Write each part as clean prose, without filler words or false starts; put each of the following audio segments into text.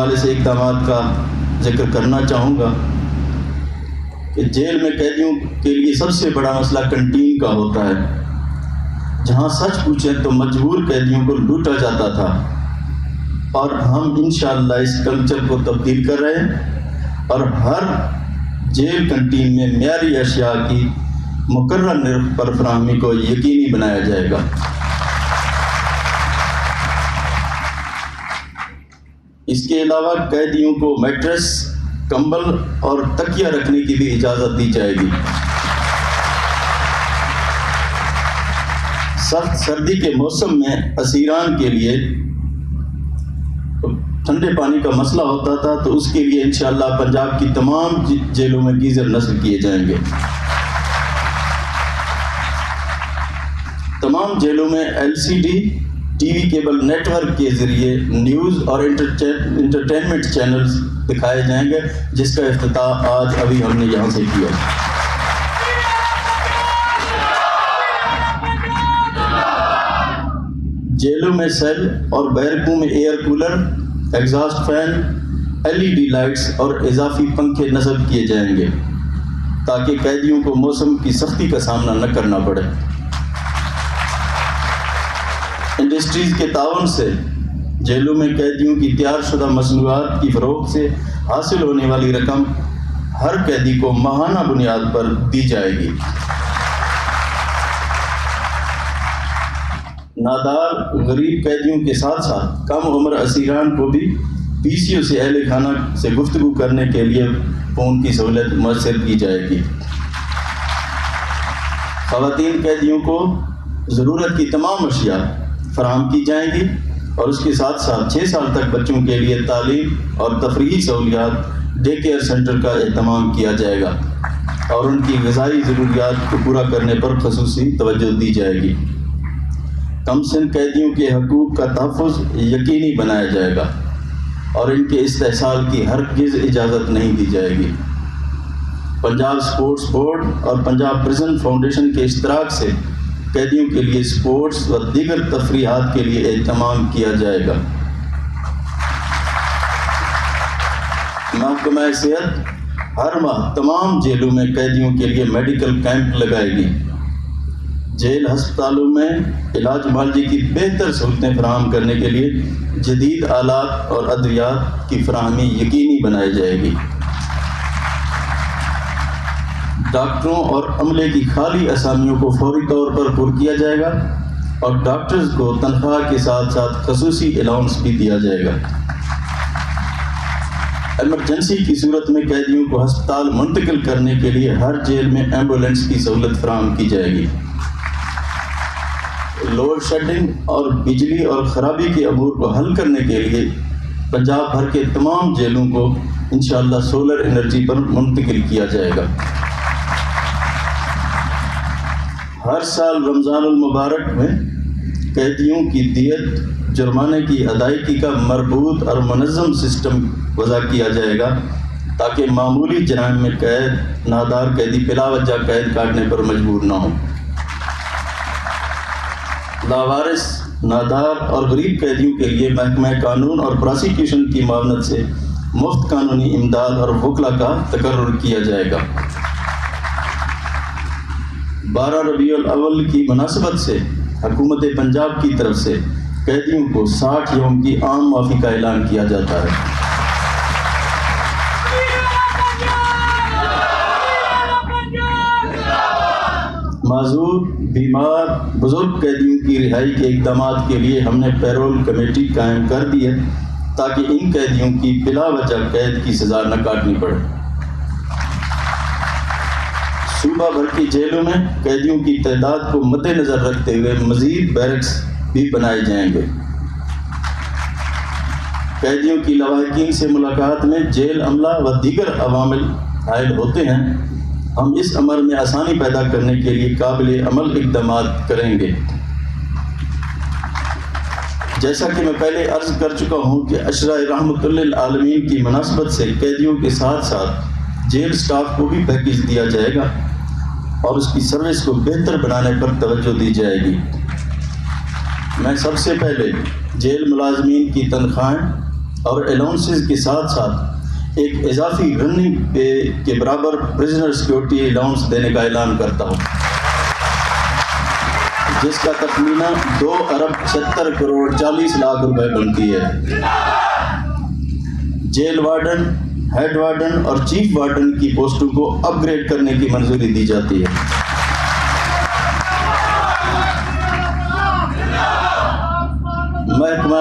حوالے سے اقدامات کا ذکر کرنا چاہوں گا کہ جیل میں قیدیوں کے لیے سب سے بڑا مسئلہ کنٹین کا ہوتا ہے، جہاں سچ پوچھیں تو مجبور قیدیوں کو لوٹا جاتا تھا، اور ہم انشاءاللہ اس کلچر کو تبدیل کر رہے ہیں اور ہر جیل کنٹین میں معیاری اشیاء کی مقررہ نرخ پر فراہمی کو یقینی بنایا جائے گا۔ اس کے علاوہ قیدیوں کو میٹرس، کمبل اور تکیہ رکھنے کی بھی اجازت دی جائے گی۔ سخت سردی کے موسم میں اسیران کے لیے ٹھنڈے پانی کا مسئلہ ہوتا تھا، تو اس کے لیے انشاءاللہ پنجاب کی تمام جیلوں میں گیزر نصب کیے جائیں گے۔ تمام جیلوں میں LCD T V cable network کے ذریعے نیوز اور انٹرٹینمنٹ چینلز دکھائے جائیں گے، جس کا افتتاح آج ابھی ہم نے یہاں سے کیا۔ جیلوں میں سیل اور بیرکوں میں air cooler, exhaust fan, LED lights اور اضافی پنکھے نصب کیے جائیں گے تاکہ قیدیوں کو موسم کی سختی کا سامنا نہ کرنا پڑے۔ انڈسٹریز کے تعاون سے جیلوں میں قیدیوں کی تیار شدہ مصنوعات کی فروخت سے حاصل ہونے والی رقم ہر قیدی کو ماہانہ بنیاد پر دی جائے گی۔ نادار غریب قیدیوں کے ساتھ ساتھ کم عمر اسیران کو بھی PCO سے اہل خانہ سے گفتگو کرنے کے لیے فون کی سہولت میسر کی جائے گی۔ خواتین قیدیوں کو ضرورت کی تمام اشیاء فراہم کی جائیں گی اور اس کے ساتھ ساتھ 6 سال تک بچوں کے لیے تعلیم اور تفریحی سہولیات ڈے کیئر سینٹر کا اہتمام کیا جائے گا اور ان کی غذائی ضروریات کو پورا کرنے پر خصوصی توجہ دی جائے گی۔ کم سن قیدیوں کے حقوق کا تحفظ یقینی بنایا جائے گا اور ان کے استحصال کی ہرگز اجازت نہیں دی جائے گی۔ پنجاب سپورٹس بورڈ اور پنجاب پریزن فاؤنڈیشن کے اشتراک سے قیدیوں کے لیے سپورٹس و دیگر تفریحات کے لیے اہتمام کیا جائے گا۔ محکمہ صحت ہر ماہ تمام جیلوں میں قیدیوں کے لیے میڈیکل کیمپ لگائے گی۔ جیل ہسپتالوں میں علاج معالجے کی بہتر سہولتیں فراہم کرنے کے لیے جدید آلات اور ادویات کی فراہمی یقینی بنائی جائے گی۔ ڈاکٹروں اور عملے کی خالی اسامیوں کو فوری طور پر پر کیا جائے گا اور ڈاکٹرز کو تنخواہ کے ساتھ ساتھ خصوصی الاؤنس بھی دیا جائے گا۔ ایمرجنسی کی صورت میں قیدیوں کو ہسپتال منتقل کرنے کے لیے ہر جیل میں ایمبولینس کی سہولت فراہم کی جائے گی۔ لوڈ شیڈنگ اور بجلی اور خرابی کے امور کو حل کرنے کے لیے پنجاب بھر کے تمام جیلوں کو انشاءاللہ سولر انرجی پر منتقل کیا جائے گا۔ ہر سال رمضان المبارک میں قیدیوں کی دیت جرمانے کی ادائیگی کا مربوط اور منظم سسٹم وضع کیا جائے گا تاکہ معمولی جرائم میں قید نادار قیدی بلا وجہ قید کاٹنے پر مجبور نہ ہوں۔ لاوارث، نادار اور غریب قیدیوں کے لیے محکمہ قانون اور پراسیکیوشن کی معاونت سے مفت قانونی امداد اور وکلا کا تقرر کیا جائے گا۔ 12 ربیع الاول کی مناسبت سے حکومت پنجاب کی طرف سے قیدیوں کو 60 یوم کی عام معافی کا اعلان کیا جاتا ہے۔ معذور، بیمار، بزرگ قیدیوں کی رہائی کے اقدامات کے لیے ہم نے پیرول کمیٹی قائم کر دی ہے تاکہ ان قیدیوں کی بلا وجہ قید کی سزا نہ کاٹنی پڑے۔ صوبہ بھر کی جیلوں میں قیدیوں کی تعداد کو مد نظر رکھتے ہوئے مزید بیرکس بھی بنائے جائیں گے۔ قیدیوں کی لواحقین سے ملاقات میں جیل عملہ و دیگر عوامل حائل ہوتے ہیں، ہم اس امر میں آسانی پیدا کرنے کے لیے قابل عمل اقدامات کریں گے۔ جیسا کہ میں پہلے عرض کر چکا ہوں کہ عشرہ رحمت للعالمین کی مناسبت سے قیدیوں کے ساتھ ساتھ جیل سٹاف کو بھی پیکیج دیا جائے گا اور اس کی سروس کو بہتر بنانے پر توجہ دی جائے گی۔ میں سب سے پہلے جیل ملازمین کی تنخواہیں اور الاؤنسز کے ساتھ ساتھ ایک اضافی رننگ پے کے برابر پرزنر سیکورٹی الاؤنس دینے کا اعلان کرتا ہوں، جس کا تخمینہ 2,76,40,00,000 روپے بنتی ہے۔ جیل وارڈن، ہیڈ وارڈن اور چیف وارڈن کی پوسٹوں کو اپ گریڈ کرنے کی منظوری دی جاتی ہے۔ محکمہ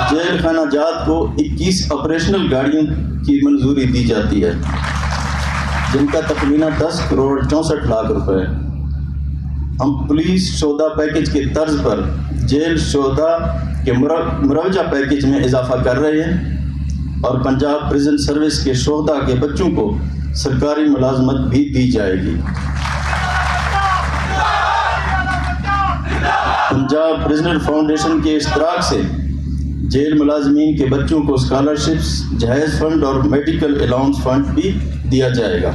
جیل خانہ جات کو 21 آپریشنل گاڑیوں کی منظوری دی جاتی ہے، جن کا تخمینہ 10,64,00,000 روپے ہے۔ ہم پولیس شہدا پیکج کے طرز پر جیل شہدا کے مروجہ پیکج میں اضافہ کر رہے ہیں، اور پنجاب پریزن سروس کے شہدا کے بچوں کو سرکاری ملازمت بھی دی جائے گی۔ پنجاب پریزنر فاؤنڈیشن کے اشتراک سے جیل ملازمین کے بچوں کو اسکالرشپس، جہیز فنڈ اور میڈیکل الاؤنس فنڈ بھی دیا جائے گا،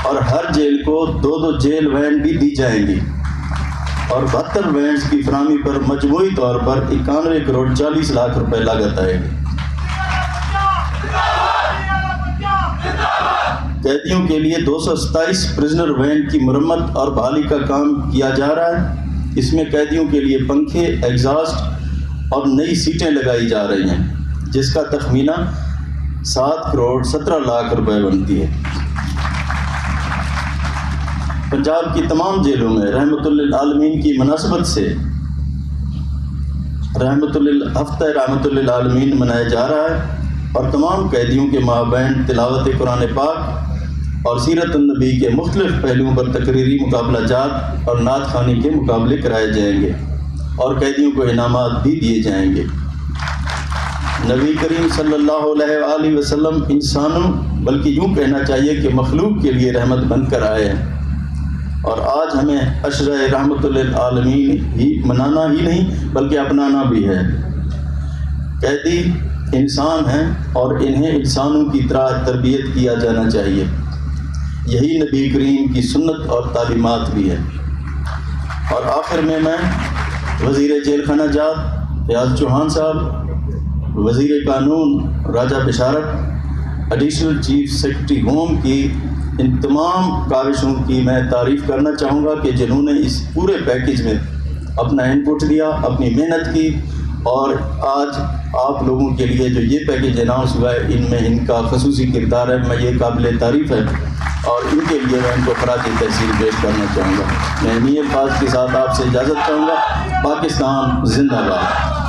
اور ہر جیل کو 2 جیل وین بھی دی جائیں گی، اور 72 وینز کی فراہمی پر مجموعی طور پر 91,40,00,000 روپے لاگت آئے گی۔ قیدیوں کے لیے 227 پرزنر وین کی مرمت اور بحالی کا کام کیا جا رہا ہے۔ اس میں قیدیوں کے لیے پنکھے، ایگزاسٹ اور نئی سیٹیں لگائی جا رہی ہیں، جس کا تخمینہ 7,17,00,000 روپے بنتی ہے۔ پنجاب کی تمام جیلوں میں رحمت للعالمین کی مناسبت سے ہفتہ رحمت للعالمین منایا جا رہا ہے، اور تمام قیدیوں کے مابین تلاوت قرآن پاک اور سیرت النبی کے مختلف پہلوؤں پر تقریری مقابلہ جات اور نعت خوانی کے مقابلے کرائے جائیں گے، اور قیدیوں کو انعامات بھی دیے جائیں گے۔ نبی کریم صلی اللہ علیہ وآلہ وسلم انسانوں، بلکہ یوں کہنا چاہیے کہ مخلوق کے لیے رحمت بن کر آئے ہیں، اور آج ہمیں عشرہ رحمت للعالمین ہی منانا ہی نہیں بلکہ اپنانا بھی ہے۔ قیدی انسان ہیں اور انہیں انسانوں کی طرح تربیت کیا جانا چاہیے، یہی نبی کریم کی سنت اور تعلیمات بھی ہے۔ اور آخر میں وزیر جیل خانہ جات فیاض چوہان صاحب، وزیر قانون راجہ بشارت، ایڈیشنل چیف سیکرٹری ہوم کی ان تمام کاوشوں کی میں تعریف کرنا چاہوں گا کہ جنہوں نے اس پورے پیکج میں اپنا انپٹ دیا، اپنی محنت کی، اور آج آپ لوگوں کے لیے جو یہ پیکج اناؤنس ہوا ہے، ان میں ان کا خصوصی کردار ہے، میں یہ قابل تعریف ہے، اور ان کے لیے میں ان کو خراج تحسین پیش کرنا چاہوں گا۔ میں انہی الفاظ کے ساتھ آپ سے اجازت چاہوں گا۔ پاکستان زندہ باد۔